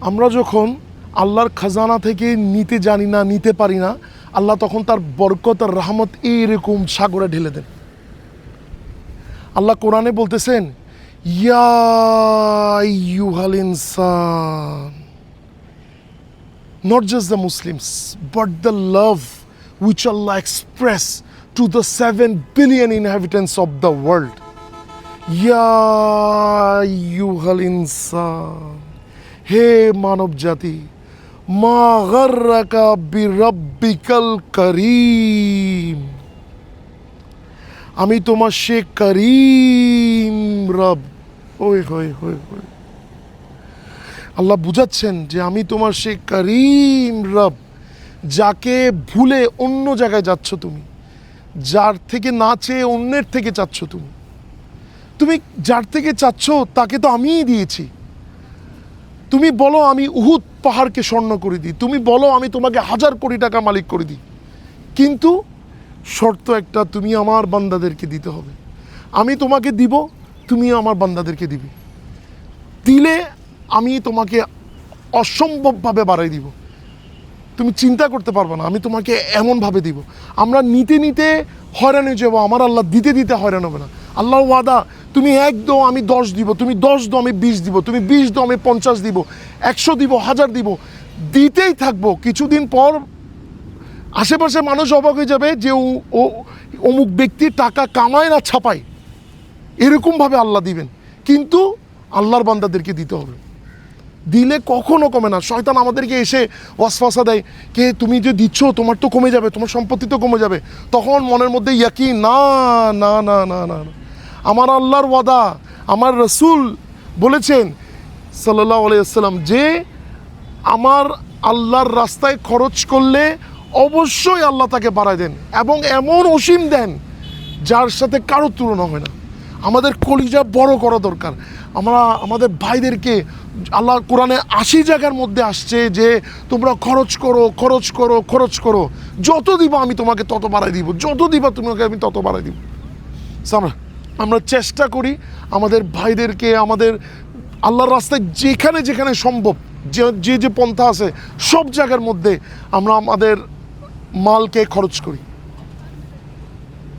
আমরা যখন আল্লাহর খাজানা থেকে নিতে জানি না, নিতে পারি না, আল্লাহ তখন তার বরকত আর রহমত এইরকম সাগরে ঢেলে দেন। আল্লাহ কোরআনে বলতেছেন, ইয়া আইয়ুহাল ইনসান, not just the Muslims, but the love which Allah expressed to the 7 billion inhabitants of the world. Ya ayyuhal insan, he manav jati, ma gharraka bi rabbikal kareem. আমি তোমার সে করিম রব। ওই হই হই হই, আল্লাহ বুঝাচ্ছেন যে আমি তোমার সে করিম রব, যাকে ভুলে অন্য জায়গায় যাচ্ছ তুমি, যার থেকে না চেয়ে অন্যের থেকে চাচ্ছ তুমি। তুমি যার থেকে চাচ্ছ তাকে তো আমিই দিয়েছি। তুমি বলো আমি উহুদ পাহাড়কে স্বর্ণ করে দিই, তুমি বলো আমি তোমাকে 1000 কোটি টাকা মালিক করে দিই, কিন্তু শর্ত একটা, তুমি আমার বান্দাদেরকে দিতে হবে। আমি তোমাকে দিব, তুমি আমার বান্দাদেরকে দিবি। দিলে আমি তোমাকে অসম্ভবভাবে বাড়াই দিব, তুমি চিন্তা করতে পারবে না, আমি তোমাকে এমনভাবে দিব। আমরা নিতে নিতে হয়রান হয়ে যাবো, আমার আল্লাহ দিতে দিতে হয়রান হবে না। আল্লাহ ওয়াদা, তুমি 1 দাও আমি 10 দিব, তুমি 10 দাও আমি 20 দিব, তুমি 20 দাও আমি 50 দিব, 100 দিব, 1000 দিব, দিতেই থাকবো। কিছুদিন পর আশেপাশে মানুষ অবাক হয়ে যাবে যে ও অমুক ব্যক্তি টাকা কামায় না ছাপায়, এরকমভাবে আল্লাহ দিবেন। কিন্তু আল্লাহর বান্দাদেরকে দিতে হবে, দিলে কখনো কমে না। শয়তান আমাদেরকে এসে ওয়াসওয়াসা দেয়, কে তুমি যে দিচ্ছ তোমার তো কমে যাবে, তোমার সম্পত্তি তো কমে যাবে। তখন মনের মধ্যে ইয়াকিন, না না না না না, আমার আল্লাহর ওয়াদা, আমার রসুল বলেছেন সাল্লাল্লাহু আলাইহি ওয়াসাল্লাম যে আমার আল্লাহর রাস্তায় খরচ করলে অবশ্যই আল্লাহ তাকে বাড়ায় দেন, এবং এমন অসীম দেন যার সাথে কারো তুলনা হয় না। আমাদের কলিজা বড় করা দরকার। আমরা আমাদের ভাইদেরকে, আল্লাহ কোরআনে 80 জায়গার মধ্যে আসছে যে তোমরা খরচ করো খরচ করো খরচ করো, যত দিবা আমি তোমাকে তত বাড়াই দিব, যত দিবা তোমাকে আমি তত বাড়াই দিব। আমরা চেষ্টা করি আমাদের ভাইদেরকে, আমাদের আল্লাহর রাস্তায় যেখানে যেখানে সম্ভব, যে যে পন্থা আছে সব জায়গার মধ্যে আমরা আমাদের মালকে খরচ করি।